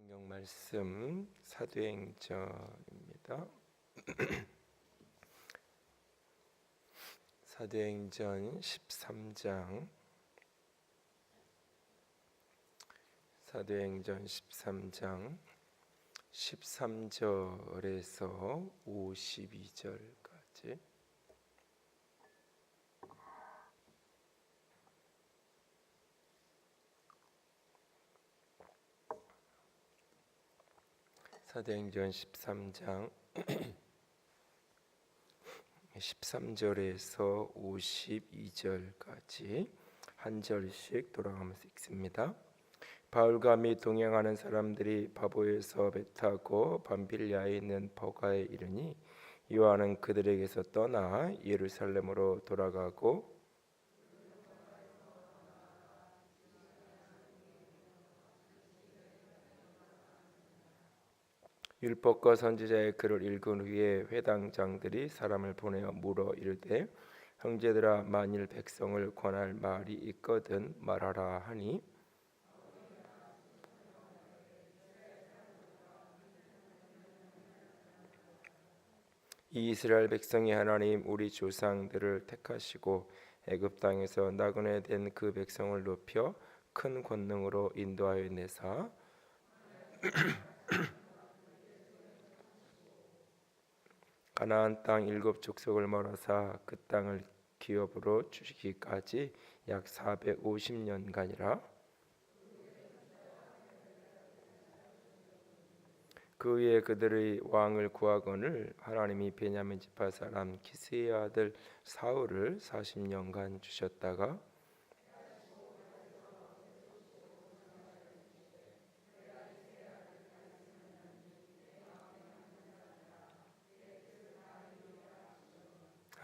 성경 말씀 사도행전입니다. 사도행전 13장 사도행전 13장 13절에서 52절까지 사도행전 13장 13절에서 52절까지 한 절씩 돌아가면서 읽습니다. 바울과 및 동행하는 사람들이 바보에서 배 타고 밤빌리아에 있는 버가에 이르니 요한은 그들에게서 떠나 예루살렘으로 돌아가고 율법과 선지자의 글을 읽은 후에 회당장들이 사람을 보내어 물어 이르되 형제들아 만일 백성을 권할 말이 있거든 말하라 하니 이 이스라엘 백성이 하나님 우리 조상들을 택하시고 애굽 땅에서 나그네 된 그 백성을 높여 큰 권능으로 인도하여 내사 가나안 땅 7 족속을 멀어사 그 땅을 기업으로 주시기까지 약 450년간이라. 그 후에 그들의 왕을 구하거늘 하나님이 베냐민 지파 사람 기스의 아들 사울을 40년간 주셨다가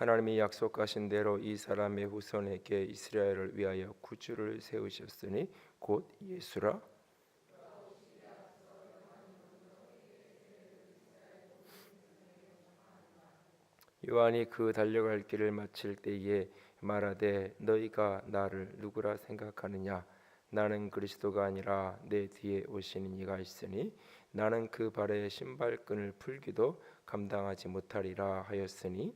하나님이 약속하신 대로 이 사람의 후손에게 이스라엘을 위하여 구주를 세우셨으니 곧 예수라. 요한이 그 달려갈 길을 마칠 때에 말하되 너희가 나를 누구라 생각하느냐? 나는 그리스도가 아니라 내 뒤에 오시는 이가 있으니 나는 그 발에 신발끈을 풀기도 감당하지 못하리라 하였으니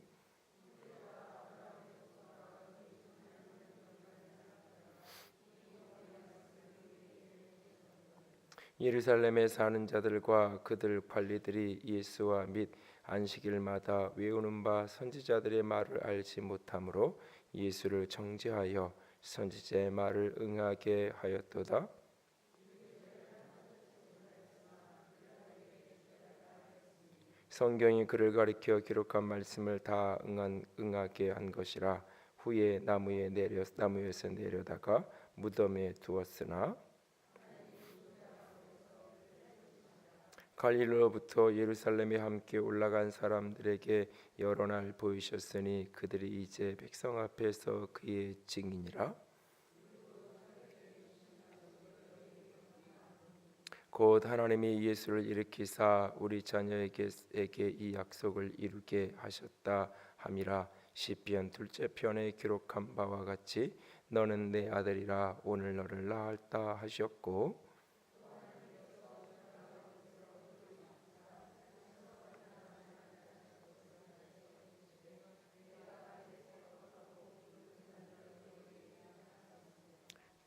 예루살렘에 사는 자들과 그들 관리들이 예수와 및 안식일마다 외우는 바 선지자들의 말을 알지 못하므로 예수를 정죄하여 선지자의 말을 응하게 하였도다. 성경이 그를 가리켜 기록한 말씀을 다 응하게 한 것이라. 후에 나무에서 내려다가 무덤에 두었으나 갈릴리로부터 예루살렘에 함께 올라간 사람들에게 여러 날 보이셨으니 그들이 이제 백성 앞에서 그의 증인이라. 곧 하나님이 예수를 일으키사 우리 자녀에게 이 약속을 이루게 하셨다 함이라. 시편 둘째 편에 기록한 바와 같이 너는 내 아들이라 오늘 너를 낳았다 하셨고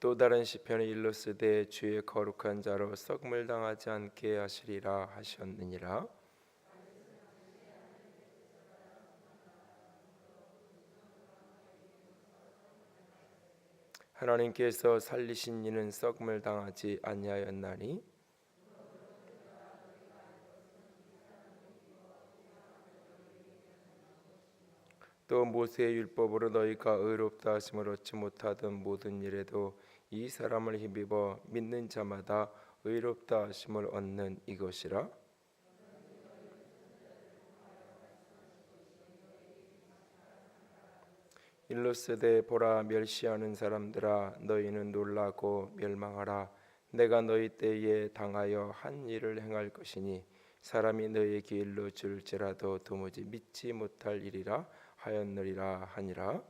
또 다른 시편에 일러스되 주의 거룩한 자로 썩물 당하지 않게 하시리라 하셨느니라. 하나님께서 살리신 이는 썩물 당하지 아니하였나니 또 모세의 율법으로 너희가 의롭다 하심을 얻지 못하던 모든 일에도 이 사람을 힘입어 믿는 자마다 의롭다 하심을 얻는 이것이라. 일러스되 보라 멸시하는 사람들아 너희는 놀라고 멸망하라. 내가 너희 때에 당하여 한 일을 행할 것이니 사람이 너희에게 일러줄지라도 도무지 믿지 못할 일이라 하였느니라 하니라.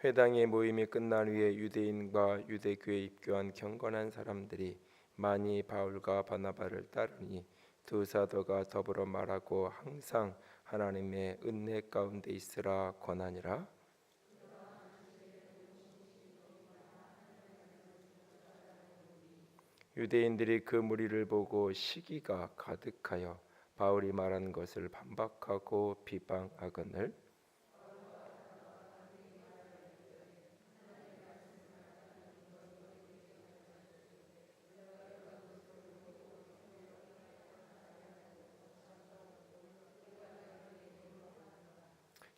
회당의 모임이 끝난 후에 유대인과 유대교에 입교한 경건한 사람들이 많이 바울과 바나바를 따르니 두 사도가 더불어 말하고 항상 하나님의 은혜 가운데 있으라 권하니라. 유대인들이 그 무리를 보고 시기가 가득하여 바울이 말한 것을 반박하고 비방하거늘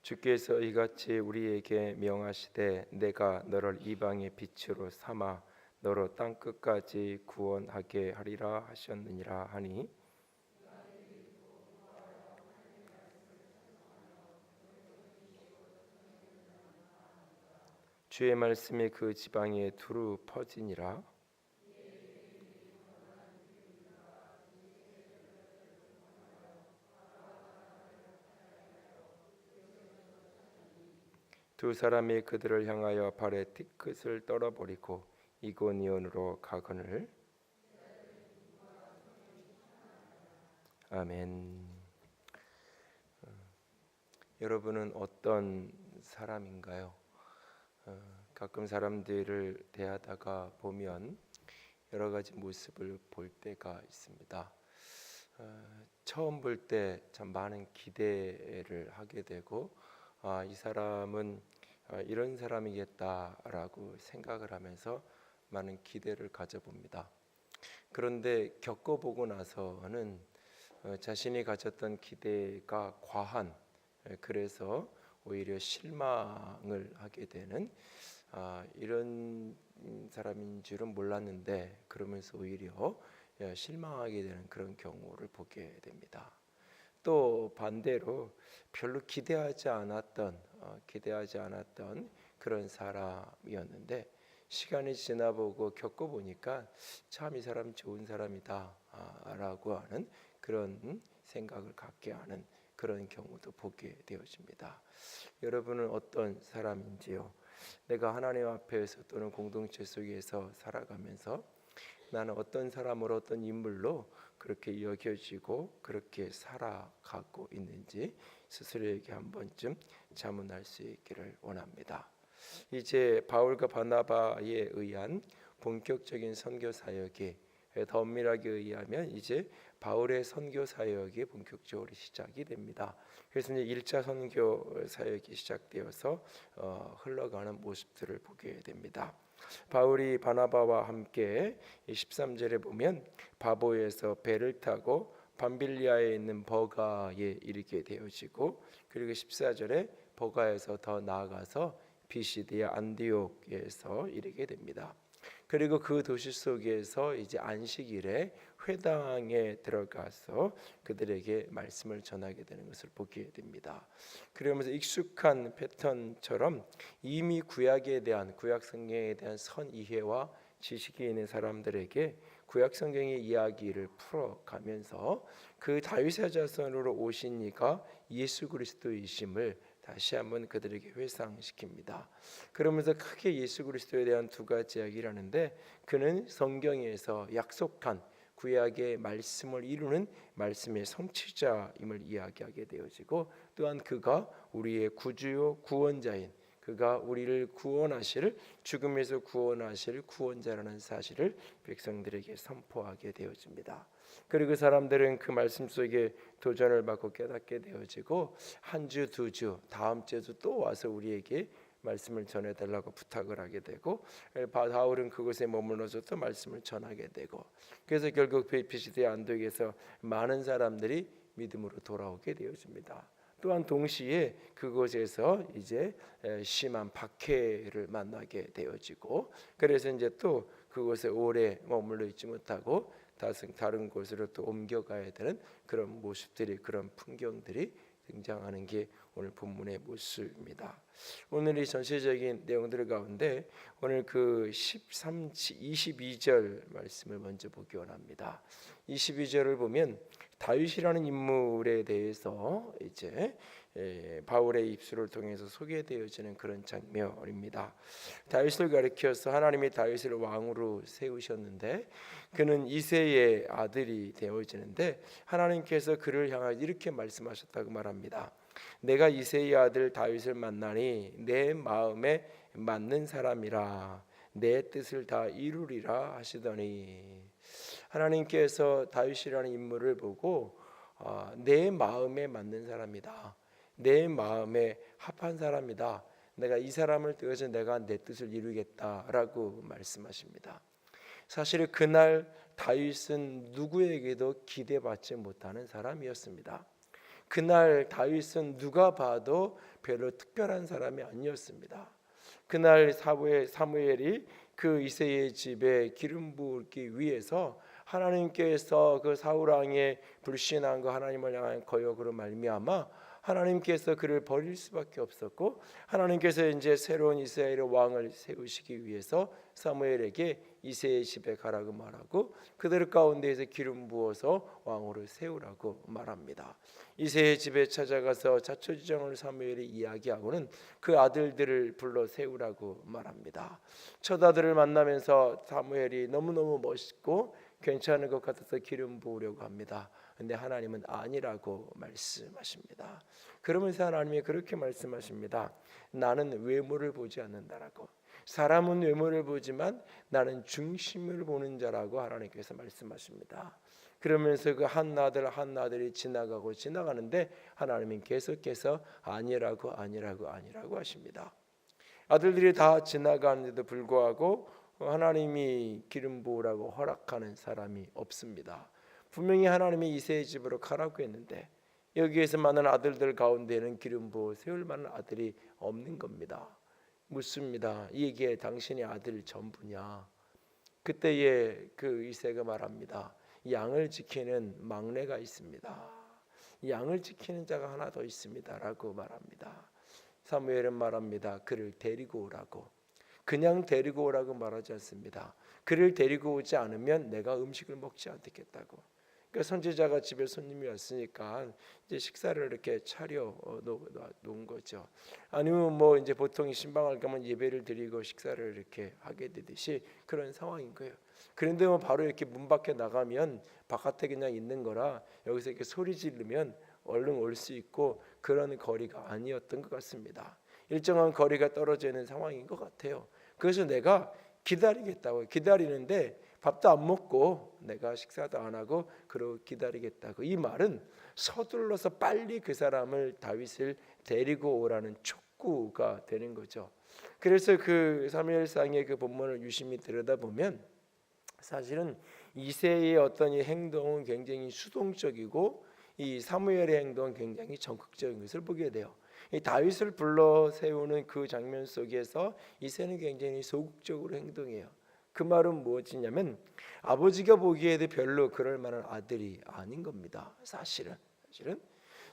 주께서 이같이 우리에게 명하시되 내가 너를 이방의 빛으로 삼아 너로 땅 끝까지 구원하게 하리라 하셨느니라 하니 주의 말씀이 그 지방에 두루 퍼지니라. 두 사람이 그들을 향하여 발에 티끝을 떨어버리고 이고니온으로 가거늘. 아멘. 여러분은 어떤 사람인가요? 가끔 사람들을 대하다가 보면 여러 가지 모습을 볼 때가 있습니다. 처음 볼 때 참 많은 기대를 하게 되고 이 사람은 이런 사람이겠다라고 생각을 하면서 많은 기대를 가져봅니다. 그런데 겪어보고 나서는 자신이 가졌던 기대가 과한 그래서 오히려 실망을 하게 되는 이런 사람인 줄은 몰랐는데 그러면서 오히려 실망하게 되는 그런 경우를 보게 됩니다. 또 반대로 별로 기대하지 않았던 그런 사람이었는데 시간이 지나보고 겪어보니까 참 이 사람 좋은 사람이다 라고 하는 그런 생각을 갖게 하는 그런 경우도 보게 되어집니다. 여러분은 어떤 사람인지요? 내가 하나님 앞에서 또는 공동체 속에서 살아가면서 나는 어떤 사람으로 어떤 인물로 그렇게 여겨지고 그렇게 살아가고 있는지 스스로에게 한 번쯤 자문할 수 있기를 원합니다. 이제 바울과 바나바에 의한 본격적인 선교 사역이 더 엄밀하게 의하면 이제 바울의 선교 사역이 본격적으로 시작이 됩니다. 그래서 이제 1차 선교 사역이 시작되어서 흘러가는 모습들을 보게 됩니다. 바울이 바나바와 함께 13절에 보면 바보에서 배를 타고 밤빌리아에 있는 버가에 이르게 되어지고 그리고 14절에 버가에서 더 나아가서 비시디아 안디옥에서 이르게 됩니다. 그리고 그 도시 속에서 이제 안식일에 회당에 들어가서 그들에게 말씀을 전하게 되는 것을 보게 됩니다. 그러면서 익숙한 패턴처럼 이미 구약 성경에 대한 선 이해와 지식이 있는 사람들에게 구약 성경의 이야기를 풀어가면서 그 다윗의 자손으로 오신 이가 예수 그리스도이심을 다시 한번 그들에게 회상시킵니다. 그러면서 크게 예수 그리스도에 대한 두 가지 이야기를 하는데 그는 성경에서 약속한 구약의 말씀을 이루는 말씀의 성취자임을 이야기하게 되어지고 또한 그가 우리의 구주요 구원자인 그가 우리를 구원하실 죽음에서 구원하실 구원자라는 사실을 백성들에게 선포하게 되어집니다. 그리고 사람들은 그 말씀 속에 도전을 받고 깨닫게 되어지고 한 주, 두 주, 다음 주에도 또 와서 우리에게 말씀을 전해달라고 부탁을 하게 되고 바울은 그곳에 머물러서 또 말씀을 전하게 되고 그래서 결국 비시디아 안독에서 많은 사람들이 믿음으로 돌아오게 되어집니다. 또한 동시에 그곳에서 이제 심한 박해를 만나게 되어지고 그래서 이제 또 그곳에 오래 머물러 있지 못하고 다른 곳으로 또 옮겨가야 되는 그런 모습들이 그런 풍경들이 등장하는 게 오늘 본문의 모습입니다. 오늘 이 전체적인 내용들 가운데 오늘 그 22절 말씀을 먼저 보기 원합니다. 22절을 보면 다윗이라는 인물에 대해서 이제 바울의 입술을 통해서 소개되어지는 그런 장면입니다. 다윗을 가리켜서 하나님이 다윗을 왕으로 세우셨는데 그는 이새의 아들이 되어지는데 하나님께서 그를 향하여 이렇게 말씀하셨다고 말합니다. 내가 이새의 아들 다윗을 만나니 내 마음에 맞는 사람이라 내 뜻을 다 이루리라 하시더니, 하나님께서 다윗이라는 인물을 보고 내 마음에 맞는 사람이다, 내 마음에 합한 사람이다, 내가 이 사람을 통해서 내가 내 뜻을 이루겠다라고 말씀하십니다. 사실 그날 다윗은 누구에게도 기대받지 못하는 사람이었습니다. 그날 다윗은 누가 봐도 별로 특별한 사람이 아니었습니다. 그날 사무엘이 그 이새의 집에 기름 부기 위해서 하나님께서 그 사울 왕의 불신한 거 하나님을 향한 거역으로 말미암아 하나님께서 그를 버릴 수밖에 없었고, 하나님께서 이제 새로운 이스라엘의 왕을 세우시기 위해서 사무엘에게 이새의 집에 가라고 말하고 그들 가운데에서 기름 부어서 왕으로 세우라고 말합니다. 이새의 집에 찾아가서 자초지종을 사무엘이 이야기하고는 그 아들들을 불러 세우라고 말합니다. 첫 아들을 만나면서 사무엘이 너무너무 멋있고 괜찮은 것 같아서 기름 부으려고 합니다. 근데 하나님은 아니라고 말씀하십니다. 그러면서 하나님이 그렇게 말씀하십니다. 나는 외모를 보지 않는다라고. 사람은 외모를 보지만 나는 중심을 보는 자라고 하나님께서 말씀하십니다. 그러면서 그 한 아들이 지나가는데 하나님은 계속해서 아니라고 하십니다. 아들들이 다 지나가는데도 불구하고 하나님이 기름 부으라고 허락하는 사람이 없습니다. 분명히 하나님이 이새의 집으로 가라고 했는데 여기에서 많은 아들들 가운데는 기름 부어 세울 만한 아들이 없는 겁니다. 묻습니다. 이게 당신의 아들 전부냐? 그때에 그 이새가 말합니다. 양을 지키는 막내가 있습니다. 양을 지키는 자가 하나 더 있습니다라고 말합니다. 사무엘은 말합니다. 그를 데리고 오라고. 그냥 데리고 오라고 말하지 않습니다. 그를 데리고 오지 않으면 내가 음식을 먹지 않겠다고. 그러니까 선지자가 집에 손님이 왔으니까 이제 식사를 이렇게 차려 놓은 거죠. 아니면 뭐 이제 보통 신방을 가면 예배를 드리고 식사를 이렇게 하게 되듯이 그런 상황인 거예요. 그런데 뭐 바로 이렇게 문 밖에 나가면 바깥에 그냥 있는 거라 여기서 이렇게 소리 지르면 얼른 올 수 있고 그런 거리가 아니었던 것 같습니다. 일정한 거리가 떨어져 있는 상황인 것 같아요. 그래서 내가 기다리겠다고, 기다리는데 밥도 안 먹고 내가 식사도 안 하고 그러고 기다리겠다고. 이 말은 서둘러서 빨리 그 사람을, 다윗을 데리고 오라는 촉구가 되는 거죠. 그래서 그 사무엘상의 그 본문을 유심히 들여다보면 사실은 이새의 어떤 이 행동은 굉장히 수동적이고 이 사무엘의 행동은 굉장히 적극적인 것을 보게 돼요. 이 다윗을 불러 세우는 그 장면 속에서 이새는 굉장히 소극적으로 행동해요. 그 말은 무엇이냐면 아버지가 보기에도 별로 그럴 만한 아들이 아닌 겁니다. 사실은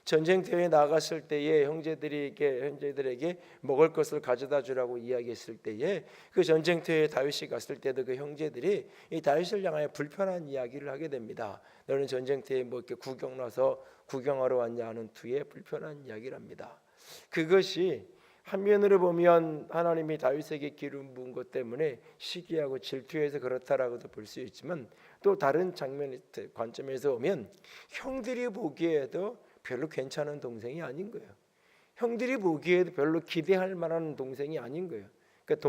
전쟁터에 나갔을 때에 형제들에게 먹을 것을 가져다 주라고 이야기했을 때에 그 전쟁터에 다윗이 갔을 때도 그 형제들이 이 다윗을 향하여 불편한 이야기를 하게 됩니다. 너는 전쟁터에 뭐 이렇게 구경하러 왔냐 하는 투에 불편한 이야기를 합니다. 그것이 한면으로 보면 하나님이 다윗에게 기름 부은 것 때문에 시기하고 질투해서 그렇다라고도 볼 수 있지만 또 다른 장면 관점에서 보면 형들이 보기에도 별로 괜찮은 동생이 아닌 거예요. 형들이 보기에도 별로 기대할 만한 동생이 아닌 거예요. 그러니까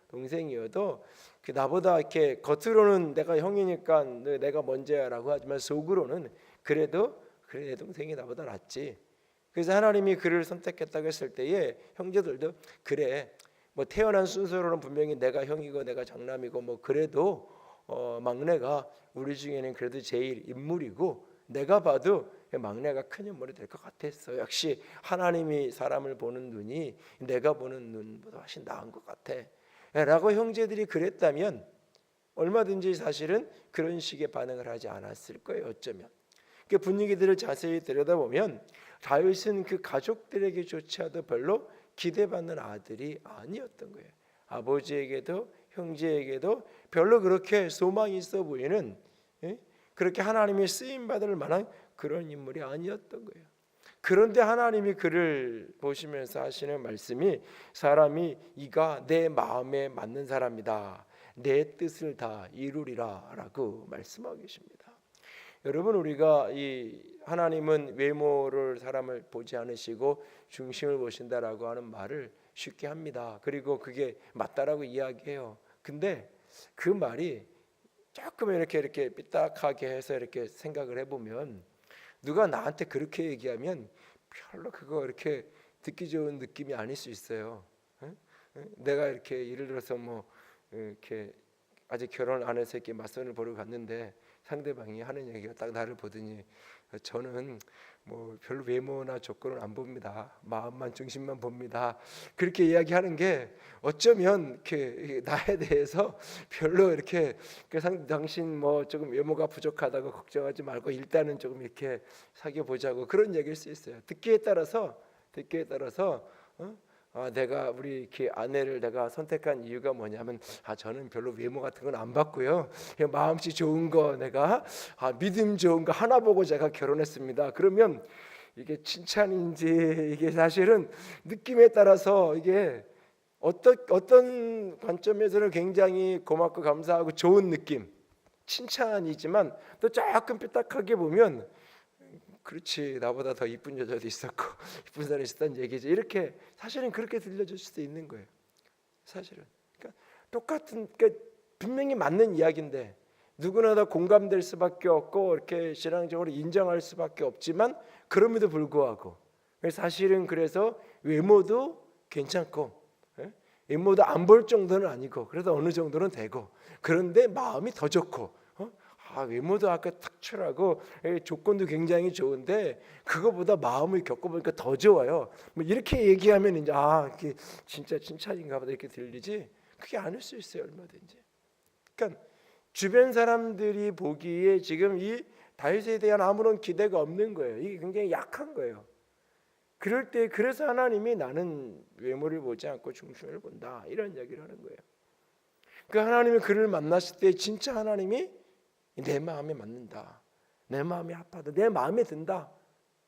동생이어도 그 나보다 이렇게 겉으로는 내가 형이니까 내가 먼저야라고 하지만 속으로는 그래 내 동생이 나보다 낫지. 그래서 하나님이 그를 선택했다고 했을 때에 형제들도 그래 뭐 태어난 순서로는 분명히 내가 형이고 내가 장남이고 뭐 그래도 막내가 우리 중에는 그래도 제일 인물이고 내가 봐도 막내가 큰 인물이 될 것 같았어. 역시 하나님이 사람을 보는 눈이 내가 보는 눈보다 훨씬 나은 것 같아 라고 형제들이 그랬다면 얼마든지 사실은 그런 식의 반응을 하지 않았을 거예요. 어쩌면 그 분위기들을 자세히 들여다보면 다윗은 그 가족들에게조차도 별로 기대받는 아들이 아니었던 거예요. 아버지에게도 형제에게도 별로 그렇게 소망이 있어 보이는 그렇게 하나님이 쓰임 받을 만한 그런 인물이 아니었던 거예요. 그런데 하나님이 그를 보시면서 하시는 말씀이 사람이 이가 내 마음에 맞는 사람이다. 내 뜻을 다 이루리라라고 말씀하고 계십니다. 여러분, 우리가 이 하나님은 외모를 사람을 보지 않으시고 중심을 보신다라고 하는 말을 쉽게 합니다. 그리고 그게 맞다라고 이야기해요. 근데 그 말이 조금 이렇게 삐딱하게 해서 이렇게 생각을 해보면, 누가 나한테 그렇게 얘기하면 별로 그거 이렇게 듣기 좋은 느낌이 아닐 수 있어요. 응? 응? 내가 이렇게 예를 들어서 뭐 이렇게 아직 결혼 안 해서 이렇게 맞선을 보러 갔는데 상대방이 하는 얘기가 딱 나를 보더니 저는 뭐 별로 외모나 조건을 안 봅니다. 마음만 중심만 봅니다. 그렇게 이야기하는 게 어쩌면 이렇게 나에 대해서 별로 이렇게 당신 뭐 조금 외모가 부족하다고 걱정하지 말고 일단은 조금 이렇게 사귀어 보자고 그런 얘기일 수 있어요. 듣기에 따라서 내가 우리 이렇게 아내를 내가 선택한 이유가 뭐냐면 저는 별로 외모 같은 건 안 봤고요. 그냥 마음씨 좋은 거 내가 믿음 좋은 거 하나 보고 제가 결혼했습니다. 그러면 이게 칭찬인지 이게 사실은 느낌에 따라서 이게 어떤 관점에서는 굉장히 고맙고 감사하고 좋은 느낌, 칭찬이지만 또 조금 삐딱하게 보면 그렇지, 나보다 더 이쁜 여자도 있었고 이쁜 사람이 있었다는 얘기지, 이렇게 사실은 그렇게 들려줄 수도 있는 거예요. 사실은 그러니까 똑같은, 그러니까 분명히 맞는 이야기인데 누구나 다 공감될 수밖에 없고 이렇게 신앙적으로 인정할 수밖에 없지만, 그럼에도 불구하고 사실은 그래서 외모도 괜찮고 외모도 안 볼 정도는 아니고 그래도 어느 정도는 되고, 그런데 마음이 더 좋고 외모도 아까 탁출하고 조건도 굉장히 좋은데 그거보다 마음을 겪어보니까 더 좋아요. 뭐 이렇게 얘기하면 이제 이게 진짜 칭찬인가 보다 이렇게 들리지, 그게 아닐 수 있어요. 얼마든지. 그러니까 주변 사람들이 보기에 지금 이 다윗에 대한 아무런 기대가 없는 거예요. 이게 굉장히 약한 거예요. 그럴 때 그래서 하나님이 나는 외모를 보지 않고 중심을 본다, 이런 얘기를 하는 거예요. 그 하나님이 그를 만났을 때 진짜 하나님이 내 마음에 맞는다, 내 마음이 아파도 내 마음에 든다,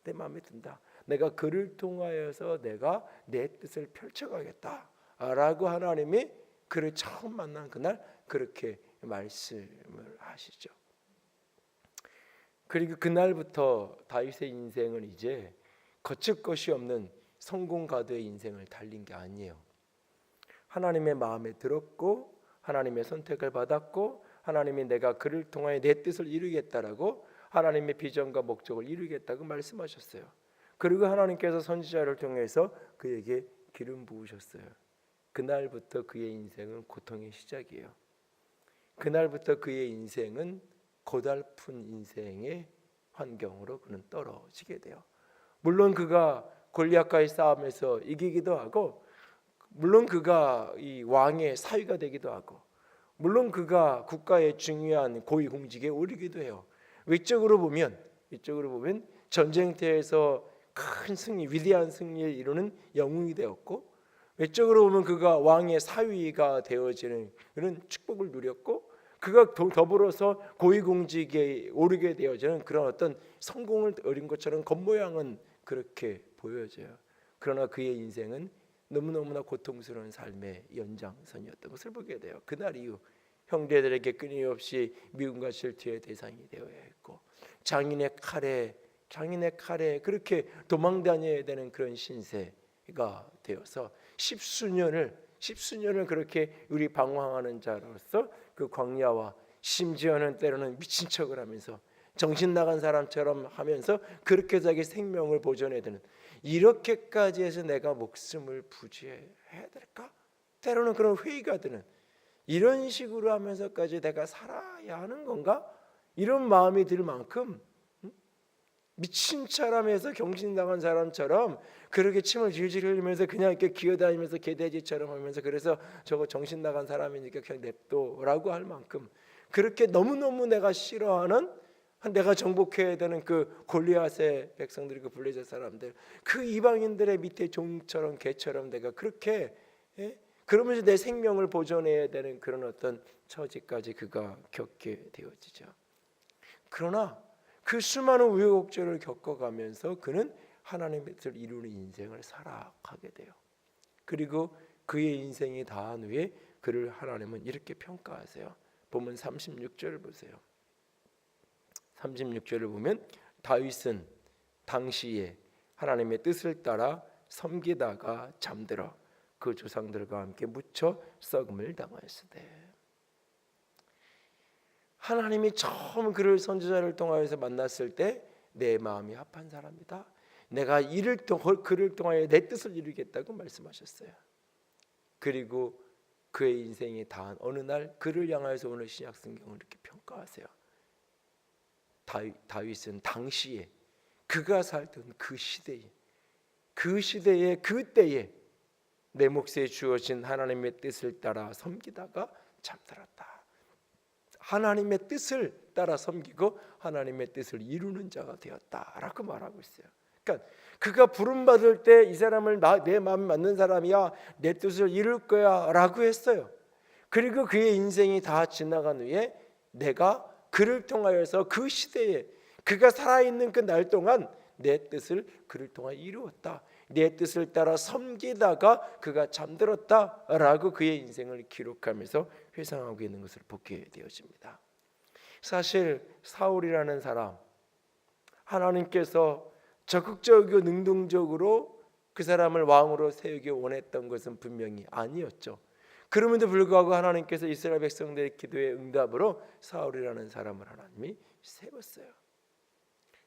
내 마음에 든다, 내가 그를 통하여서 내가 내 뜻을 펼쳐가겠다 라고 하나님이 그를 처음 만난 그날 그렇게 말씀을 하시죠. 그리고 그날부터 다윗의 인생은 이제 거칠 것이 없는 성공 가도의 인생을 달린 게 아니에요. 하나님의 마음에 들었고 하나님의 선택을 받았고 하나님이 내가 그를 통하여 내 뜻을 이루겠다라고 하나님의 비전과 목적을 이루겠다고 말씀하셨어요. 그리고 하나님께서 선지자를 통해서 그에게 기름 부으셨어요. 그날부터 그의 인생은 고통의 시작이에요. 그날부터 그의 인생은 고달픈 인생의 환경으로 그는 떨어지게 돼요. 물론 그가 골리앗과의 싸움에서 이기기도 하고, 물론 그가 이 왕의 사위가 되기도 하고, 물론 그가 국가의 중요한 고위공직에 오르기도 해요. 외적으로 보면 전쟁터에서 큰 승리, 위대한 승리를 이루는 영웅이 되었고, 외적으로 보면 그가 왕의 사위가 되어지는 그런 축복을 누렸고, 그가 더불어서 고위공직에 오르게 되어지는 그런 어떤 성공을 얻은 것처럼 겉모양은 그렇게 보여져요. 그러나 그의 인생은 너무너무나 고통스러운 삶의 연장선이었던 것을 보게 돼요. 그날 이후 형제들에게 끊임없이 미움과 질투의 대상이 되어야 했고, 장인의 칼에 그렇게 도망다녀야 되는 그런 신세가 되어서 십수년을 그렇게 우리 방황하는 자로서 그 광야와, 심지어는 때로는 미친 척을 하면서 정신 나간 사람처럼 하면서 그렇게 자기 생명을 보존해야 되는, 이렇게까지 해서 내가 목숨을 부지해야 될까? 때로는 그런 회의가 드는, 이런 식으로 하면서까지 내가 살아야 하는 건가? 이런 마음이 들 만큼 미친 사람에서 경신 나간 사람처럼 그렇게 침을 질질 흘리면서 그냥 이렇게 기어다니면서 개돼지처럼 하면서, 그래서 저거 정신 나간 사람이니까 그냥 냅둬라고 할 만큼 그렇게 너무너무 내가 싫어하는, 내가 정복해야 되는 그 골리앗의 백성들이, 그 블레셋 사람들, 그 이방인들의 밑에 종처럼 개처럼 내가 그렇게 그러면서 내 생명을 보존해야 되는 그런 어떤 처지까지 그가 겪게 되어지죠. 그러나 그 수많은 우여곡절을 겪어가면서 그는 하나님의 뜻을 이루는 인생을 살아가게 돼요. 그리고 그의 인생이 다한 후에 그를 하나님은 이렇게 평가하세요. 보면 36절을 보세요. 36절을 보면 다윗은 당시에 하나님의 뜻을 따라 섬기다가 잠들어 그 조상들과 함께 묻혀 썩음을 당하였으되. 하나님이 처음 그를 선지자를 통하여서 만났을 때 내 마음이 합한 사람이다. 내가 그를 통하여 내 뜻을 이루겠다고 말씀하셨어요. 그리고 그의 인생이 다한 어느 날 그를 향하여서 오늘 신약성경을 이렇게 평가하세요. 다윗은 당시에 그가 살던 그 시대에 그때에 내 몫에 주어진 하나님의 뜻을 따라 섬기다가 잠들었다. 하나님의 뜻을 따라 섬기고 하나님의 뜻을 이루는 자가 되었다라고 말하고 있어요. 그러니까 그가 부름받을 때 이 사람을 내 마음에 맞는 사람이야, 내 뜻을 이룰 거야 라고 했어요. 그리고 그의 인생이 다 지나간 후에 내가 그를 통하여서 그 시대에 그가 살아있는 그 날 동안 내 뜻을 그를 통하여 이루었다. 내 뜻을 따라 섬기다가 그가 잠들었다라고 그의 인생을 기록하면서 회상하고 있는 것을 보게 되어집니다. 사실 사울이라는 사람, 하나님께서 적극적이고 능동적으로 그 사람을 왕으로 세우기 원했던 것은 분명히 아니었죠. 그럼에도 불구하고 하나님께서 이스라엘 백성들의 기도의 응답으로 사울이라는 사람을 하나님이 세웠어요.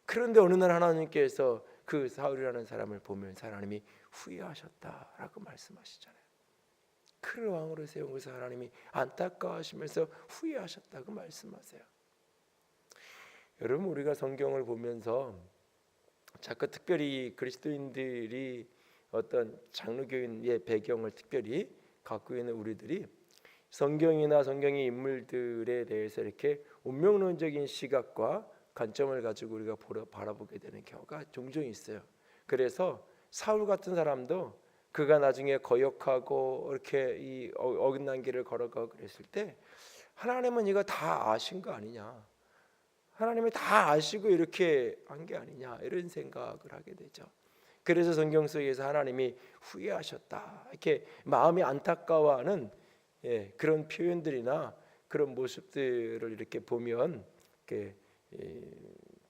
그런데 어느 날 하나님께서 그 사울이라는 사람을 보면서 하나님이 후회하셨다라고 말씀하시잖아요. 그를 왕으로 세운 것을 하나님이 안타까워하시면서 후회하셨다고 말씀하세요. 여러분, 우리가 성경을 보면서 자꾸 특별히 그리스도인들이 어떤 장로교인의 배경을 특별히 갖고 있는 우리들이 성경이나 성경의 인물들에 대해서 이렇게 운명론적인 시각과 관점을 가지고 우리가 바라보게 되는 경우가 종종 있어요. 그래서 사울 같은 사람도 그가 나중에 거역하고 이렇게 이 어긋난 길을 걸어가고 그랬을 때 하나님은 이거 다 아신 거 아니냐, 하나님이 다 아시고 이렇게 한 게 아니냐, 이런 생각을 하게 되죠. 그래서 성경 속에서 하나님이 후회하셨다 이렇게 마음이 안타까워하는 그런 표현들이나 그런 모습들을 이렇게 보면 이렇게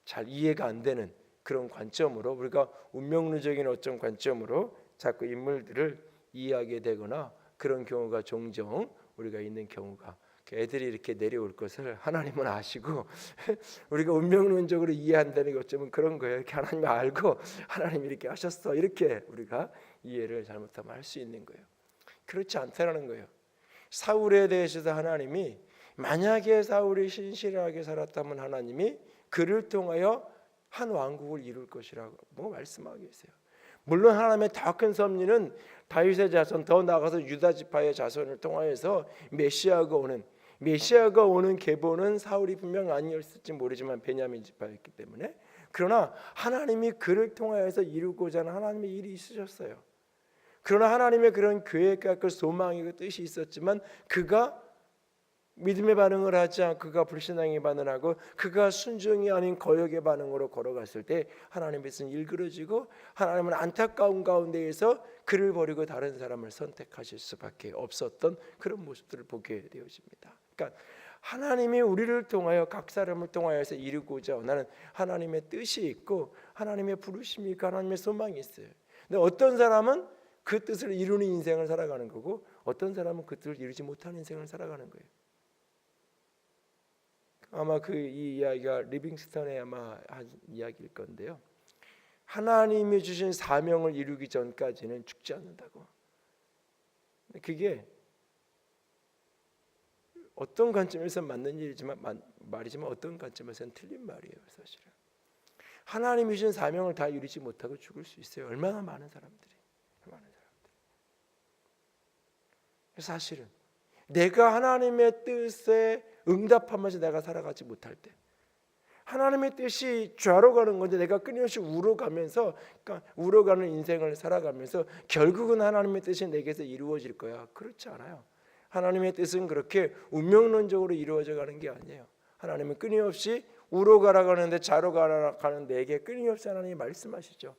잘 이해가 안 되는 그런 관점으로, 우리가 운명론적인 어떤 관점으로 자꾸 인물들을 이해하게 되거나 그런 경우가 종종 우리가 있는 경우가, 애들이 이렇게 내려올 것을 하나님은 아시고 우리가 운명론적으로 이해한다는 게 어쩌면 그런 거예요. 이렇게 하나님이 알고 하나님이 이렇게 하셨어, 이렇게 우리가 이해를 잘못하면 할 수 있는 거예요. 그렇지 않다라는 거예요. 사울에 대해서도 하나님이, 만약에 사울이 신실하게 살았다면 하나님이 그를 통하여 한 왕국을 이룰 것이라고 말씀하고 계세요. 물론 하나님의 더 큰 섭리는 다윗의 자손, 더 나아가서 유다 지파의 자손을 통하여서 메시아가 오는 계보는 사울이 분명 아니었을지 모르지만 베냐민 지파였기 때문에, 그러나 하나님이 그를 통하여서 이루고자 하는 하나님의 일이 있으셨어요. 그러나 하나님의 그런 계획과 그 소망이고 뜻이 있었지만 그가 믿음의 반응을 하지 않고 그가 불신앙의 반응을 하고 그가 순종이 아닌 거역의 반응으로 걸어갔을 때 하나님의 뜻은 일그러지고 하나님은 안타까운 가운데에서 그를 버리고 다른 사람을 선택하실 수밖에 없었던 그런 모습들을 보게 되어집니다. 그러니까 하나님이 우리를 통하여 각 사람을 통하여서 이루고자 하는 하나님의 뜻이 있고 하나님의 부르심이 있고 하나님의 소망이 있어요. 근데 어떤 사람은 그 뜻을 이루는 인생을 살아가는 거고 어떤 사람은 그 뜻을 이루지 못하는 인생을 살아가는 거예요. 아마 이 이야기가 리빙스턴의 아마 한 이야기일 건데요. 하나님이 주신 사명을 이루기 전까지는 죽지 않는다고. 그게 어떤 관점에서 맞는 말이지만 어떤 관점에서는 틀린 말이에요. 사실은 하나님이 주신 사명을 다 이루지 못하고 죽을 수 있어요. 얼마나 많은 사람들이. 사실은 내가 하나님의 뜻에 응답하면서 내가 살아가지 못할 때, 하나님의 뜻이 좌로 가는 건데 내가 끊임없이 우로 가면서, 그러니까 우로 가는 인생을 살아가면서 결국은 하나님의 뜻이 내게서 이루어질 거야. 그렇지 않아요. 하나님의 뜻은 그렇게 운명론적으로 이루어져 가는 게 아니에요. 하나님은 끊임없이 우로 가라가는데 좌로 가라가는 내게 끊임없이 하나님이 말씀하시죠.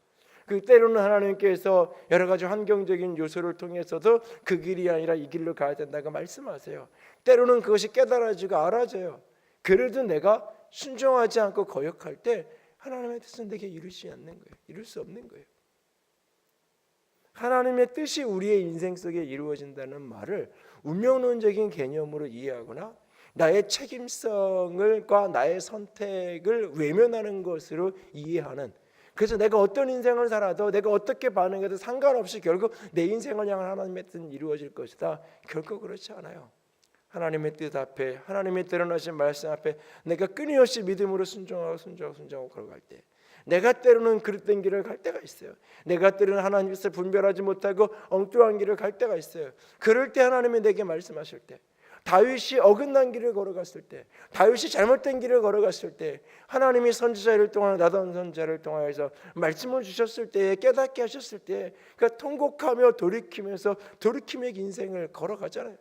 그 때로는 하나님께서 여러 가지 환경적인 요소를 통해서도 그 길이 아니라 이 길로 가야 된다고 말씀하세요. 때로는 그것이 깨달아지고 알아져요. 그래도 내가 순종하지 않고 거역할 때 하나님의 뜻은 내게 이루지 않는 거예요. 이룰 수 없는 거예요. 하나님의 뜻이 우리의 인생 속에 이루어진다는 말을 운명론적인 개념으로 이해하거나 나의 책임성과 나의 선택을 외면하는 것으로 이해하는, 그래서 내가 어떤 인생을 살아도 내가 어떻게 반응해도 상관없이 결국 내 인생을 향한 하나님의 뜻은 이루어질 것이다. 결코 그렇지 않아요. 하나님의 뜻 앞에, 하나님의 드러나신 말씀 앞에 내가 끊임없이 믿음으로 순종하고 걸어갈 때, 내가 때로는 그릇된 길을 갈 때가 있어요. 내가 때로는 하나님 뜻을 분별하지 못하고 엉뚱한 길을 갈 때가 있어요. 그럴 때 하나님이 내게 말씀하실 때, 다윗이 어긋난 길을 걸어갔을 때, 다윗이 잘못된 길을 걸어갔을 때 하나님이 선지자를 통하여 나단 선지자를 통하여서 말씀을 주셨을 때, 깨닫게 하셨을 때 그가 통곡하며 돌이키면서 돌이킴의 인생을 걸어가잖아요.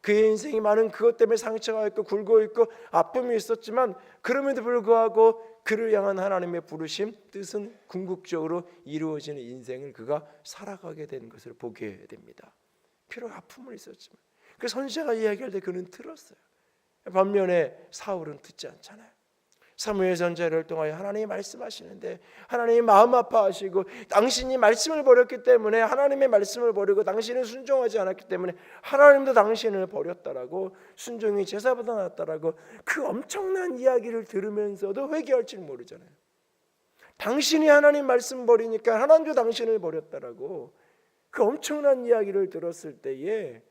그의 인생이 많은 그것 때문에 상처가 있고 굴고 있고 아픔이 있었지만 그럼에도 불구하고 그를 향한 하나님의 부르심, 뜻은 궁극적으로 이루어지는 인생을 그가 살아가게 된 것을 보게 됩니다. 비록 아픔은 있었지만 그 선지자가 이야기할 때 그는 들었어요. 반면에 사울은 듣지 않잖아요. 사무엘 선지자를 통하여 하나님이 말씀하시는데 하나님이 마음 아파하시고, 당신이 말씀을 버렸기 때문에, 하나님의 말씀을 버리고 당신은 순종하지 않았기 때문에 하나님도 당신을 버렸다라고, 순종이 제사보다 낫다라고 그 엄청난 이야기를 들으면서도 회개할 줄 모르잖아요. 당신이 하나님 말씀 버리니까 하나님도 당신을 버렸다라고 그 엄청난 이야기를 들었을 때에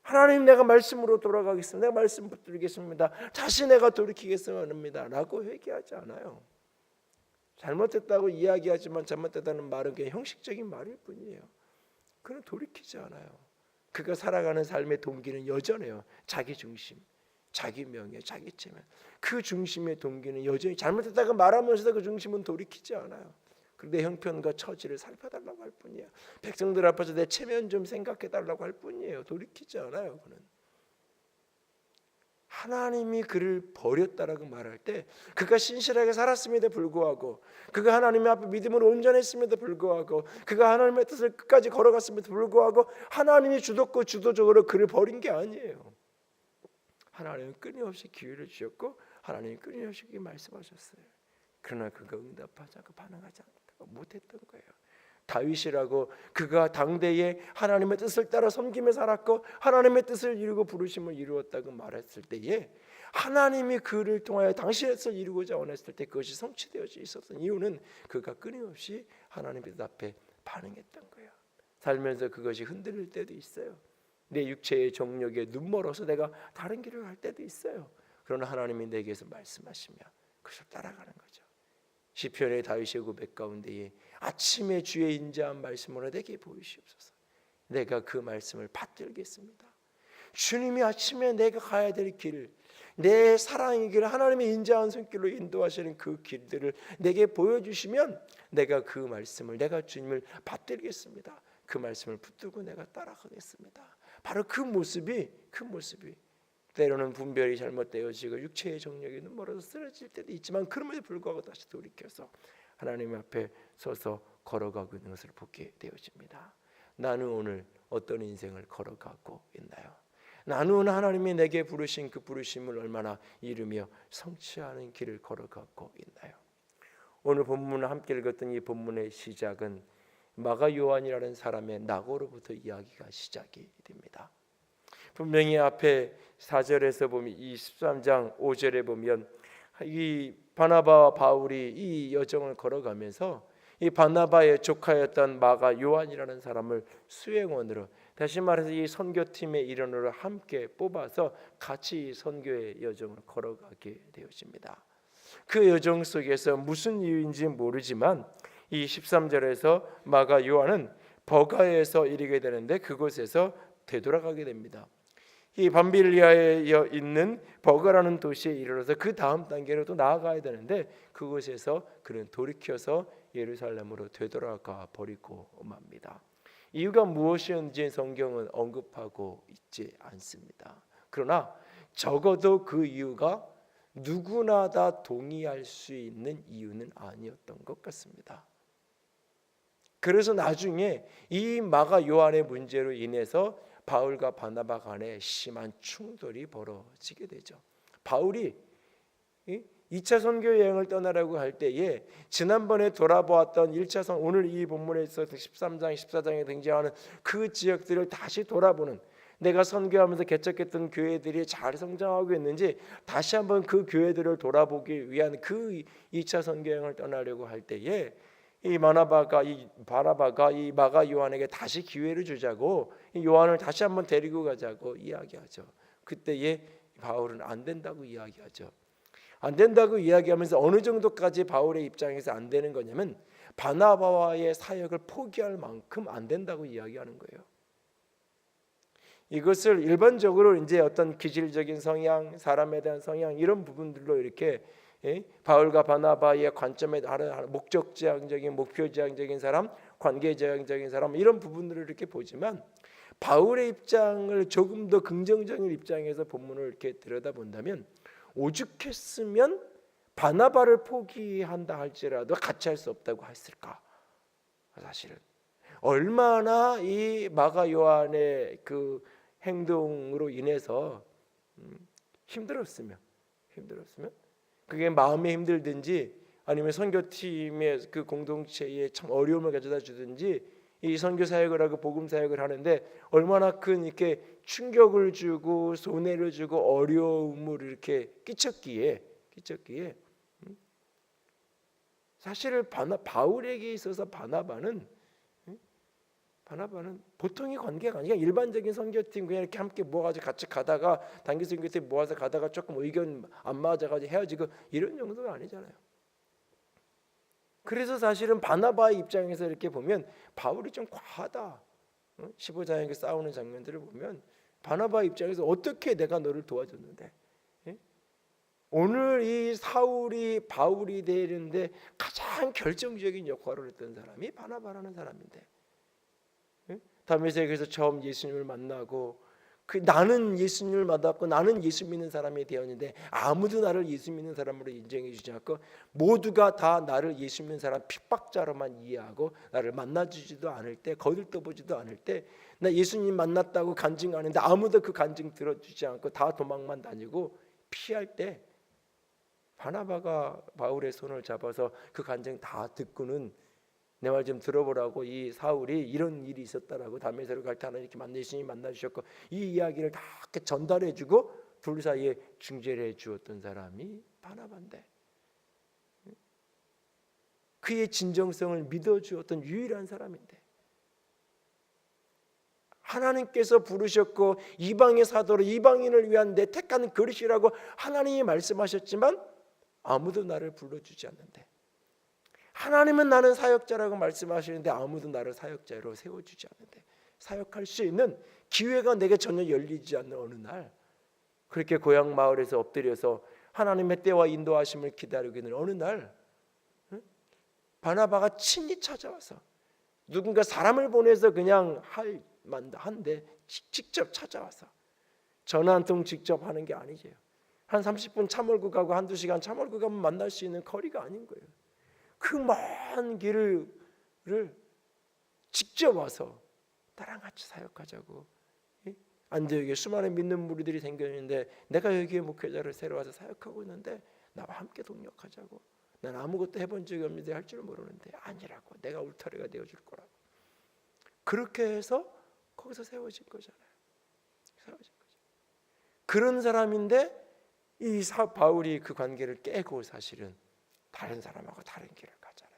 하나님, 내가 말씀으로 돌아가겠습니다. 내가 말씀 붙들겠습니다. 다시 내가 돌이키겠습니다 라고 회개하지 않아요. 잘못했다고 이야기하지만 잘못했다는 말은 그냥 형식적인 말일 뿐이에요. 그는 돌이키지 않아요. 그가 살아가는 삶의 동기는 여전해요. 자기 중심, 자기 명예, 자기 체면. 그 중심의 동기는 여전히, 잘못했다고 말하면서도 그 중심은 돌이키지 않아요. 내 형편과 처지를 살펴달라고 할 뿐이에요. 백성들 앞에서 내 체면 좀 생각해달라고 할 뿐이에요. 돌이키지 않아요. 그는 하나님이 그를 버렸다라고 말할 때, 그가 신실하게 살았음에도 불구하고, 그가 하나님 앞에 믿음으로 온전했음에도 불구하고, 그가 하나님의 뜻을 끝까지 걸어갔음에도 불구하고 하나님이 주도적으로 그를 버린 게 아니에요. 하나님은 끊임없이 기회를 주셨고 하나님이 끊임없이 말씀하셨어요. 그러나 그가 응답하지 않고 반응하지 않고 못했던 거예요. 다윗이라고 그가 당대에 하나님의 뜻을 따라 섬기며 살았고 하나님의 뜻을 이루고 부르심을 이루었다고 말했을 때에, 하나님이 그를 통하여 당신의 뜻을 이루고자 원했을 때 그것이 성취되어져 있었던 이유는 그가 끊임없이 하나님의 뜻 앞에 반응했던 거예요. 살면서 그것이 흔들릴 때도 있어요. 내 육체의 정욕에 눈멀어서 내가 다른 길을 갈 때도 있어요. 그러나 하나님이 내게서 말씀하시며 그것을 따라가는 거죠. 시편의 다윗의 고백 가운데에 아침에 주의 인자한 말씀으로 내게 보이시옵소서. 내가 그 말씀을 받들겠습니다. 주님이 아침에 내가 가야 될 길, 내 사랑의 길, 하나님의 인자한 손길로 인도하시는 그 길들을 내게 보여주시면 내가 그 말씀을, 내가 주님을 받들겠습니다. 그 말씀을 붙들고 내가 따라가겠습니다. 바로 그 모습이 때로는 분별이 잘못되어지고 육체의 정욕이 눈멀어서 쓰러질 때도 있지만 그럼에도 불구하고 다시 돌이켜서 하나님 앞에 서서 걸어가고 있는 것을 보게 되어집니다. 나는 오늘 어떤 인생을 걸어가고 있나요? 나는 오늘 하나님이 내게 부르신 그 부르심을 얼마나 이루며 성취하는 길을 걸어가고 있나요? 오늘 본문을 함께 읽었던 이 본문의 시작은 마가 요한이라는 사람의 낙오로부터 이야기가 시작이 됩니다. 분명히 앞에 4절에서 보면 이 13장 5절에 보면 이 바나바와 바울이 이 여정을 걸어가면서 이 바나바의 조카였던 마가 요한이라는 사람을 수행원으로, 다시 말해서 이 선교팀의 일원으로 함께 뽑아서 같이 선교의 여정을 걸어가게 되어집니다. 그 여정 속에서 무슨 이유인지 모르지만 이 13절에서 마가 요한은 버가에서 이르게 되는데 그곳에서 되돌아가게 됩니다. 이 밤빌리아에 있는 버가라는 도시에 이르러서 그 다음 단계로 또 나아가야 되는데 그곳에서 그는 돌이켜서 예루살렘으로 되돌아가 버리고 맙니다. 이유가 무엇이었는지 성경은 언급하고 있지 않습니다. 그러나 적어도 그 이유가 누구나 다 동의할 수 있는 이유는 아니었던 것 같습니다. 그래서 나중에 이 마가 요한의 문제로 인해서 바울과 바나바 간에 심한 충돌이 벌어지게 되죠. 바울이 2차 선교 여행을 떠나라고 할 때에 지난번에 돌아보았던 1차 오늘 이 본문에서 13장 14장에 등장하는 그 지역들을 다시 돌아보는, 내가 선교하면서 개척했던 교회들이 잘 성장하고 있는지 다시 한번 그 교회들을 돌아보기 위한 그 2차 선교 여행을 떠나려고 할 때에 이 바나바가 이 마가 요한에게 다시 기회를 주자고 요한을 다시 한번 데리고 가자고 이야기하죠. 그때에 바울은 안 된다고 이야기하죠. 안 된다고 이야기하면서 어느 정도까지 바울의 입장에서 안 되는 거냐면 바나바와의 사역을 포기할 만큼 안 된다고 이야기하는 거예요. 이것을 일반적으로 이제 어떤 기질적인 성향, 사람에 대한 성향 이런 부분들로 이렇게 바울과 바나바의 관점에 따른 목적지향적인, 목표지향적인 사람, 관계지향적인 사람 이런 부분들을 이렇게 보지만 바울의 입장을 조금 더 긍정적인 입장에서 본문을 이렇게 들여다본다면 오죽했으면 바나바를 포기한다 할지라도 같이 할 수 없다고 했을까? 사실은 얼마나 이 마가 요한의 그 행동으로 인해서 힘들었으면 그게 마음에 힘들든지 아니면 선교팀의 그 공동체에 참 어려움을 가져다 주든지 이 선교 사역을 하고 복음 사역을 하는데 얼마나 큰 이렇게 충격을 주고 손해를 주고 어려움을 이렇게 끼쳤기에 사실 바울에게 있어서 바나바는 보통의 관계가 아니라 일반적인 선교팀 그냥 이렇게 함께 모아가지고 같이 가다가 단기 선교팀 모아서 가다가 조금 의견 안 맞아가지고 헤어지고 이런 정도가 아니잖아요. 그래서 사실은 바나바의 입장에서 이렇게 보면 바울이 좀 과하다. 15장에 싸우는 장면들을 보면 바나바 입장에서 어떻게 내가 너를 도와줬는데 오늘 이 사울이 바울이 되는데 가장 결정적인 역할을 했던 사람이 바나바라는 사람인데 다메섹에서 처음 예수님을 만나고 나는 예수님을 만났고 나는 예수 믿는 사람이 되었는데 아무도 나를 예수 믿는 사람으로 인정해 주지 않고 모두가 다 나를 예수 믿는 사람 핍박자로만 이해하고 나를 만나주지도 않을 때 거들떠보지도 않을 때 나 예수님 만났다고 간증하는데 아무도 그 간증 들어주지 않고 다 도망만 다니고 피할 때 바나바가 바울의 손을 잡아서 그 간증 다 듣고는 내 말 좀 들어보라고 이 사울이 이런 일이 있었다라고 다메섹으로 갈 때 하나님 이렇게 예수님 만나 주셨고 이 이야기를 다 이렇게 전달해주고 둘 사이에 중재를 해주었던 사람이 바나바인데 그의 진정성을 믿어주었던 유일한 사람인데 하나님께서 부르셨고 이방의 사도로 이방인을 위한 내 택한 그릇이라고 하나님이 말씀하셨지만 아무도 나를 불러주지 않는데 하나님은 나는 사역자라고 말씀하시는데 아무도 나를 사역자로 세워주지 않는데 사역할 수 있는 기회가 내게 전혀 열리지 않는 어느 날 그렇게 고향 마을에서 엎드려서 하나님의 때와 인도하심을 기다리고 있는 어느 날 바나바가 친히 찾아와서 누군가 사람을 보내서 그냥 한데 직접 찾아와서 전화 한 통 직접 하는 게 아니죠. 한 30분 차 몰고 가고 한두 시간 차 몰고 가면 만날 수 있는 거리가 아닌 거예요. 그 먼 길을 직접 와서 나랑 같이 사역하자고 안디옥에 수많은 믿는 무리들이 생겼는데 내가 여기에 목회자를 새로 와서 사역하고 있는데 나와 함께 동력하자고 난 아무것도 해본 적이 없는데 할 줄 모르는데 아니라고 내가 울타리가 되어줄 거라고 그렇게 해서 거기서 세워진 거잖아요. 그런 사람인데 이 바울이 그 관계를 깨고 사실은 다른 사람하고 다른 길을 가잖아요.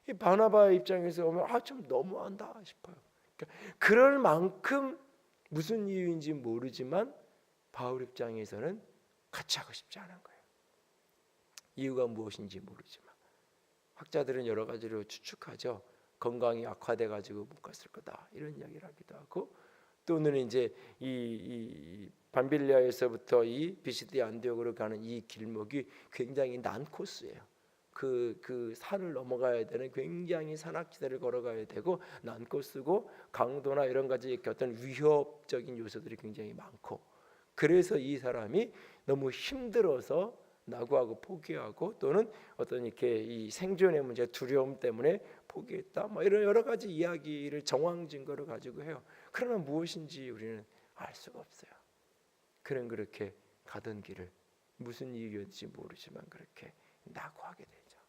이 바나바의 입장에서 보면 좀 너무한다 싶어요. 그러니까 그럴 만큼 무슨 이유인지 모르지만 바울 입장에서는 같이 하고 싶지 않은 거예요. 이유가 무엇인지 모르지만 학자들은 여러 가지로 추측하죠. 건강이 악화돼 가지고 못 갔을 거다 이런 이야기를 하기도 하고 또는 이제 이 밤빌리아에서부터 이 비시디 안디옥으로 가는 이 길목이 굉장히 난 코스예요. 그 산을 넘어가야 되는 굉장히 산악지대를 걸어가야 되고 난 코스고 강도나 이런 가지 어떤 위협적인 요소들이 굉장히 많고 그래서 이 사람이 너무 힘들어서 낙오하고 포기하고 또는 어떤 이렇게 이 생존의 문제 두려움 때문에 포기했다. 뭐 이런 여러 가지 이야기를 정황 증거를 가지고 해요. 그러나 무엇인지 우리는 알 수가 없어요. 그는 그렇게 가던 길을 무슨 이유였는지 모르지만 그렇게 낙오하게 되죠.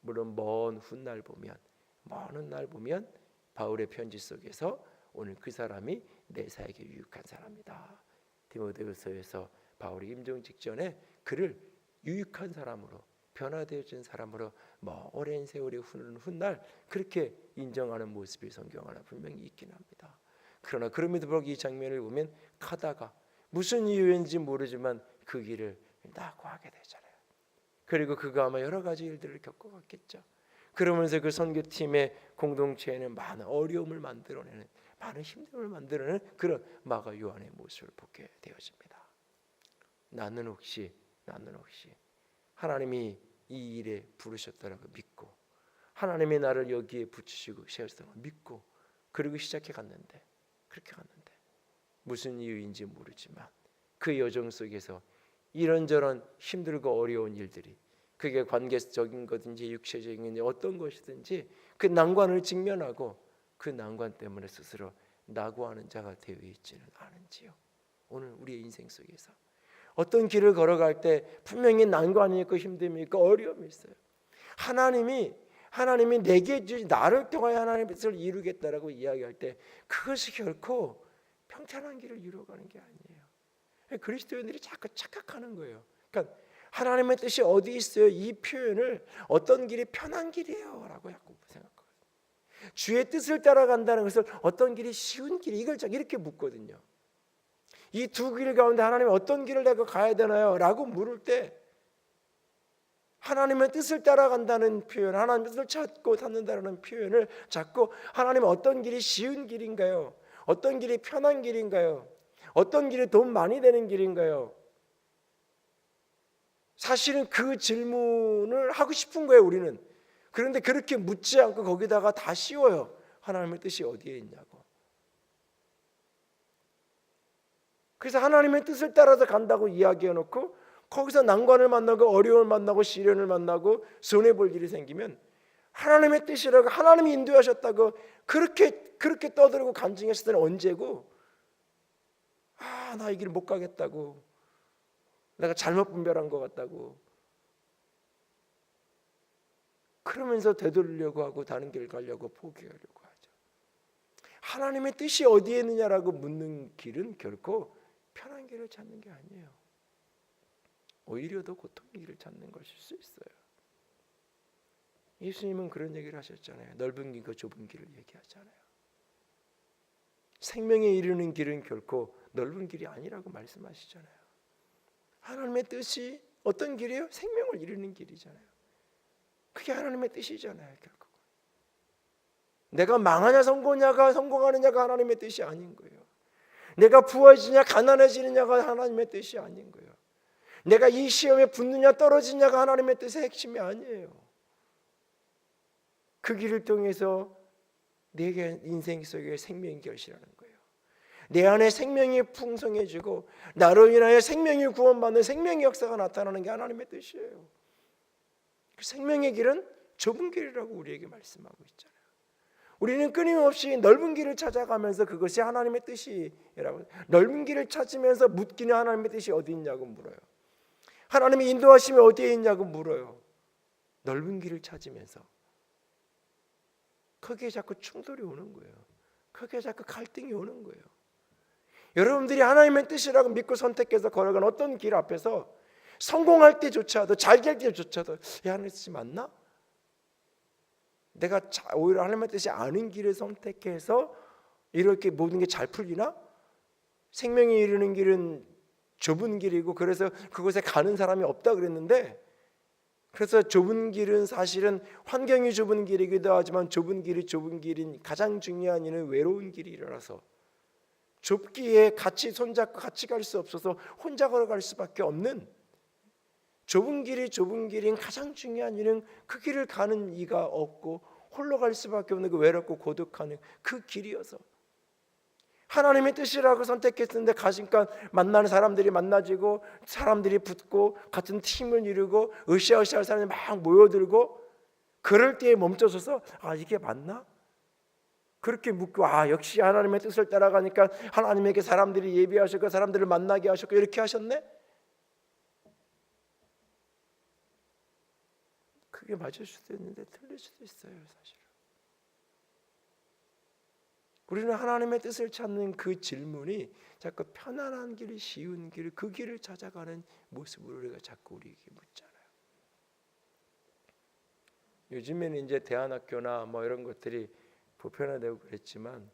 물론 먼 훗날 보면 바울의 편지 속에서 오늘 그 사람이 내사에게 유익한 사람이다. 디모데후서에서 바울이 임종 직전에 그를 유익한 사람으로 변화되어진 사람으로 오랜 세월이 흐르는 훗날 그렇게 인정하는 모습이 성경 안에 분명히 있긴 합니다. 그러나 그럼에도 불구하고 이 장면을 보면 가다가 무슨 이유인지 모르지만 그 길을 낙오하게 되잖아요. 그리고 그가 아마 여러 가지 일들을 겪어갔겠죠. 그러면서 그 선교팀의 공동체에는 많은 어려움을 만들어내는, 많은 힘듦을 만들어내는 그런 마가 요한의 모습을 보게 되어집니다. 나는 혹시 하나님이 이 일에 부르셨다라고 믿고 하나님이 나를 여기에 붙이시고 세우셨다고 믿고 그리고 시작해 갔는데 그렇게 갔는데 무슨 이유인지 모르지만 그 여정 속에서 이런저런 힘들고 어려운 일들이 그게 관계적인 것인지 육체적인 것인지 어떤 것이든지 그 난관을 직면하고 그 난관 때문에 스스로 낙오하는 자가 되어 있지는 않은지요. 오늘 우리의 인생 속에서 어떤 길을 걸어갈 때 분명히 난관이 있고 힘듦이 있고 어려움이 있어요. 하나님이 내게 주신 나를 통하여 하나님의 뜻을 이루겠다라고 이야기할 때 그것이 결코 평탄한 길을 이루어가는 게 아니에요. 그리스도인들이 자꾸 착각하는 거예요. 그러니까 하나님의 뜻이 어디 있어요? 이 표현을 어떤 길이 편한 길이에요 라고 자꾸 생각하거든요. 주의 뜻을 따라간다는 것을 어떤 길이 쉬운 길이 이걸 이렇게 묻거든요. 이 두 길 가운데 하나님이 어떤 길을 내가 가야 되나요? 라고 물을 때 하나님의 뜻을 따라간다는 표현, 하나님의 뜻을 찾고 찾는다는 표현을 자꾸 하나님은 어떤 길이 쉬운 길인가요? 어떤 길이 편한 길인가요? 어떤 길이 돈 많이 되는 길인가요? 사실은 그 질문을 하고 싶은 거예요, 우리는. 그런데 그렇게 묻지 않고 거기다가 다 씌워요. 하나님의 뜻이 어디에 있냐고. 그래서 하나님의 뜻을 따라서 간다고 이야기해 놓고 거기서 난관을 만나고 어려움을 만나고 시련을 만나고 손해볼 일이 생기면 하나님의 뜻이라고 하나님이 인도하셨다고 그렇게 떠들고 간증했을 때는 언제고 나 이 길 못 가겠다고 내가 잘못 분별한 것 같다고 그러면서 되돌리려고 하고 다른 길 가려고 포기하려고 하죠. 하나님의 뜻이 어디에 있느냐라고 묻는 길은 결코 편한 길을 찾는 게 아니에요. 오히려 더 고통의 길을 찾는 것일 수 있어요. 예수님은 그런 얘기를 하셨잖아요. 넓은 길과 좁은 길을 얘기하잖아요. 생명에 이르는 길은 결코 넓은 길이 아니라고 말씀하시잖아요. 하나님의 뜻이 어떤 길이에요? 생명을 이루는 길이잖아요. 그게 하나님의 뜻이잖아요. 결국 내가 망하냐 성공하느냐가 하나님의 뜻이 아닌 거예요. 내가 부어지냐 가난해지느냐가 하나님의 뜻이 아닌 거예요. 내가 이 시험에 붙느냐 떨어지냐가 하나님의 뜻의 핵심이 아니에요. 그 길을 통해서 내게 인생 속에 생명이 결실하는 거예요. 내 안에 생명이 풍성해지고 나로 인하여 생명이 구원받는 생명의 역사가 나타나는 게 하나님의 뜻이에요. 그 생명의 길은 좁은 길이라고 우리에게 말씀하고 있잖아요. 우리는 끊임없이 넓은 길을 찾아가면서 그것이 하나님의 뜻이라고 넓은 길을 찾으면서 묻기는 하나님의 뜻이 어디 있냐고 물어요. 하나님의 인도하심이 어디에 있냐고 물어요. 넓은 길을 찾으면서 거기에 자꾸 충돌이 오는 거예요. 거기에 자꾸 갈등이 오는 거예요. 여러분들이 하나님의 뜻이라고 믿고 선택해서 걸어간 어떤 길 앞에서 성공할 때조차도 잘 될 때조차도 하나님의 뜻이 맞나? 내가 오히려 하나님의 뜻이 아닌 길을 선택해서 이렇게 모든 게 잘 풀리나? 생명에 이르는 길은 좁은 길이고 그래서 그곳에 가는 사람이 없다 그랬는데 그래서 좁은 길은 사실은 환경이 좁은 길이기도 하지만 좁은 길인 가장 중요한 이유는 외로운 길이라서 좁기에 같이 손잡고 같이 갈 수 없어서 혼자 걸어갈 수밖에 없는 좁은 길인 가장 중요한 이유는 그 길을 가는 이가 없고 홀로 갈 수밖에 없는 그 외롭고 고독한 그 길이어서 하나님의 뜻이라고 선택했는데 가니까 만나는 사람들이 만나지고 사람들이 붙고 같은 팀을 이루고 으쌰으쌰할 사람이 막 모여들고 그럴 때에 멈춰서서 이게 맞나? 그렇게 묻고 역시 하나님의 뜻을 따라가니까 하나님에게 사람들이 예비하셨고 사람들을 만나게 하셨고 이렇게 하셨네? 그게 맞을 수도 있는데 틀릴 수도 있어요. 사실은 우리는 하나님의 뜻을 찾는 그 질문이 자꾸 편안한 길, 쉬운 길, 그 길을 찾아가는 모습으로 우리가 자꾸 우리에게 묻잖아요. 요즘에는 이제 대안학교나 뭐 이런 것들이 보편화되고 그랬지만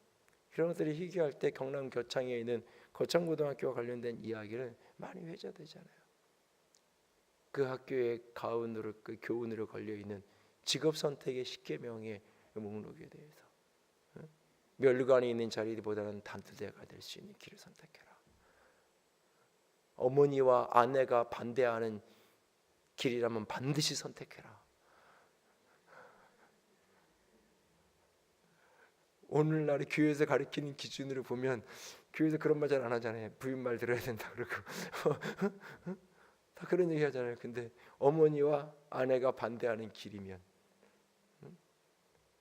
이런 것들이 희귀할 때 경남 교창에 있는 거창고등학교와 관련된 이야기를 많이 회자되잖아요. 그 학교의 가운으로 그 교훈으로 걸려 있는 직업 선택의 10계명의 목록에 대해서 멸관이 있는 자리보다는 단두대가 될 수 있는 길을 선택해라. 어머니와 아내가 반대하는 길이라면 반드시 선택해라. 오늘날의 교회에서 가르치는 기준으로 보면 교회에서 그런 말 잘 안 하잖아요. 부인 말 들어야 된다 그러고 다 그런 얘기 하잖아요. 근데 어머니와 아내가 반대하는 길이면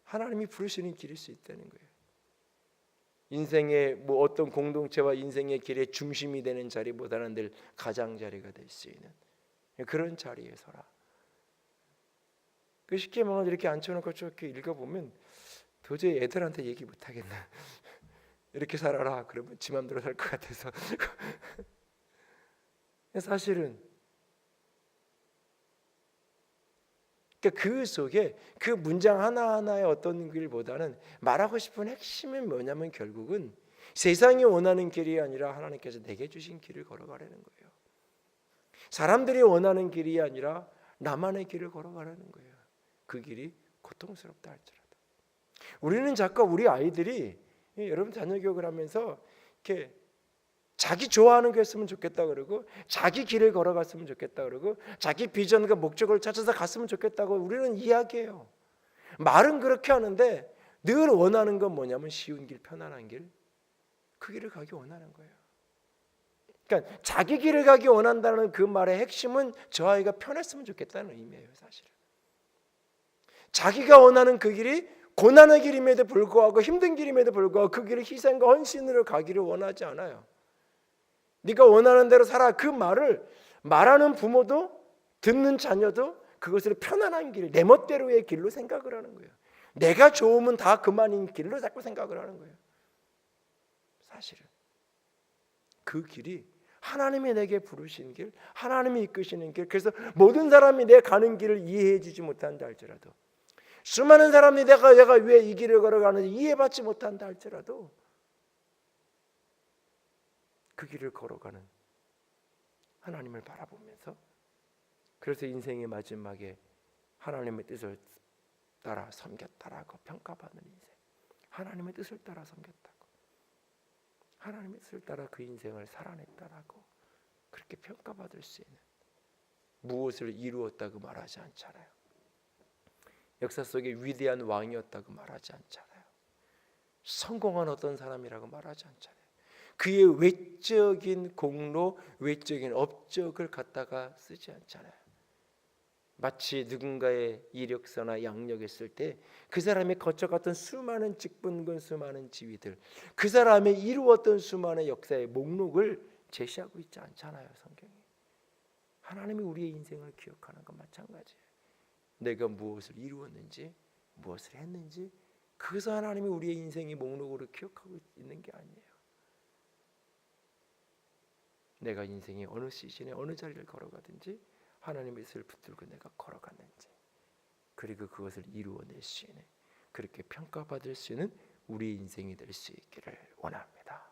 하나님이 부르시는 길일 수 있다는 거예요. 인생의 뭐 어떤 공동체와 인생의 길의 중심이 되는 자리보다는 늘 가장자리가 될 수 있는 그런 자리에 서라. 그 십계명을 이렇게 앉혀놓고 이렇게 읽어보면 도저히 애들한테 얘기 못하겠나. 이렇게 살아라 그러면 지 맘대로 살 것 같아서 사실은 그 속에 그 문장 하나하나의 어떤 길보다는 말하고 싶은 핵심은 뭐냐면 결국은 세상이 원하는 길이 아니라 하나님께서 내게 주신 길을 걸어가라는 거예요. 사람들이 원하는 길이 아니라 나만의 길을 걸어가라는 거예요. 그 길이 고통스럽다 할지라도 우리는 자꾸 우리 아이들이 여러분 자녀 교육을 하면서 이렇게 자기 좋아하는 거 했으면 좋겠다 그러고 자기 길을 걸어갔으면 좋겠다 그러고 자기 비전과 목적을 찾아서 갔으면 좋겠다고 우리는 이야기해요. 말은 그렇게 하는데 늘 원하는 건 뭐냐면 쉬운 길, 편안한 길, 그 길을 가기 원하는 거예요. 그러니까 자기 길을 가기 원한다는 그 말의 핵심은 저 아이가 편했으면 좋겠다는 의미예요. 사실은 자기가 원하는 그 길이 고난의 길임에도 불구하고 힘든 길임에도 불구하고 그 길을 희생과 헌신으로 가기를 원하지 않아요. 네가 원하는 대로 살아 그 말을 말하는 부모도 듣는 자녀도 그것을 편안한 길, 내 멋대로의 길로 생각을 하는 거예요. 내가 좋으면 다 그만인 길로 자꾸 생각을 하는 거예요. 사실은 그 길이 하나님이 내게 부르신 길, 하나님이 이끄시는 길. 그래서 모든 사람이 내 가는 길을 이해해 주지 못한다 할지라도 수많은 사람이 내가 왜 이 길을 걸어가는지 이해받지 못한다 할지라도 그 길을 걸어가는 하나님을 바라보면서 그래서 인생의 마지막에 하나님의 뜻을 따라 섬겼다라고 평가받는 인생, 하나님의 뜻을 따라 섬겼다고, 하나님의 뜻을 따라 그 인생을 살아냈다라고 그렇게 평가받을 수 있는 무엇을 이루었다고 말하지 않잖아요. 역사 속에 위대한 왕이었다고 말하지 않잖아요. 성공한 어떤 사람이라고 말하지 않잖아요. 그의 외적인 공로, 외적인 업적을 갖다가 쓰지 않잖아요. 마치 누군가의 이력서나 양력을 쓸 때 그 사람이 거쳐갔던 수많은 직분군, 수많은 지위들, 그 사람이 이루었던 수많은 역사의 목록을 제시하고 있지 않잖아요. 성경이. 하나님이 우리의 인생을 기억하는 건 마찬가지예요. 내가 무엇을 이루었는지, 무엇을 했는지, 그것을 하나님이 우리의 인생의 목록으로 기억하고 있는 게 아니에요. 내가 인생의 어느 시즌에 어느 자리를 걸어가든지 하나님의 뜻을 붙들고 내가 걸어갔는지, 그리고 그것을 이루어낼 수 있는, 그렇게 평가받을 수 있는 우리 인생이 될 수 있기를 원합니다.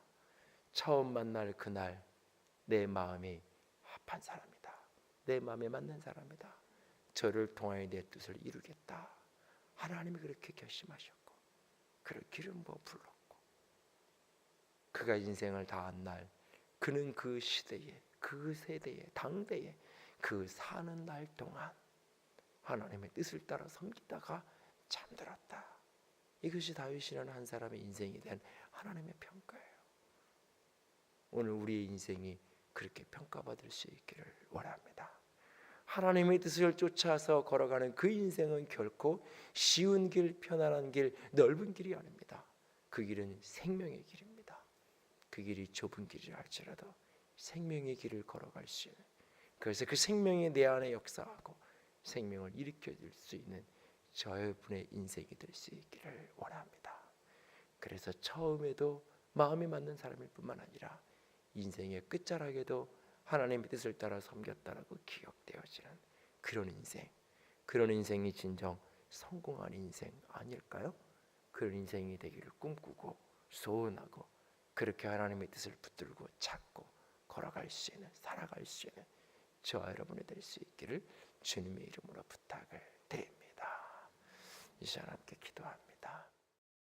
처음 만날 그날 내 마음이 합한 사람이다, 내 마음에 맞는 사람이다, 저를 통하여 내 뜻을 이루겠다, 하나님이 그렇게 결심하셨고 그를 기름 부어 불렀고 그가 인생을 다한 날 그는 그 시대에, 그 세대에, 당대에 그 사는 날 동안 하나님의 뜻을 따라 섬기다가 잠들었다. 이것이 다윗이라는 한 사람의 인생이 된 하나님의 평가예요. 오늘 우리의 인생이 그렇게 평가받을 수 있기를 원합니다. 하나님의 뜻을 쫓아서 걸어가는 그 인생은 결코 쉬운 길, 편안한 길, 넓은 길이 아닙니다. 그 길은 생명의 길입니다. 그 길이 좁은 길이라 할지라도 생명의 길을 걸어갈 수 있는, 그래서 그 생명이 내 안에 역사하고 생명을 일으켜줄 수 있는 저여분의 인생이 될 수 있기를 원합니다. 그래서 처음에도 마음이 맞는 사람일 뿐만 아니라 인생의 끝자락에도 하나님의 뜻을 따라 섬겼다라고 기억되어지는 그런 인생이 진정 성공한 인생 아닐까요? 그런 인생이 되기를 꿈꾸고 소원하고 그렇게 하나님의 뜻을 붙들고 찾고 걸어갈 수 있는, 살아갈 수 있는 저와 여러분이 될 수 있기를 주님의 이름으로 부탁을 드립니다. 이 시간 함께 기도합니다.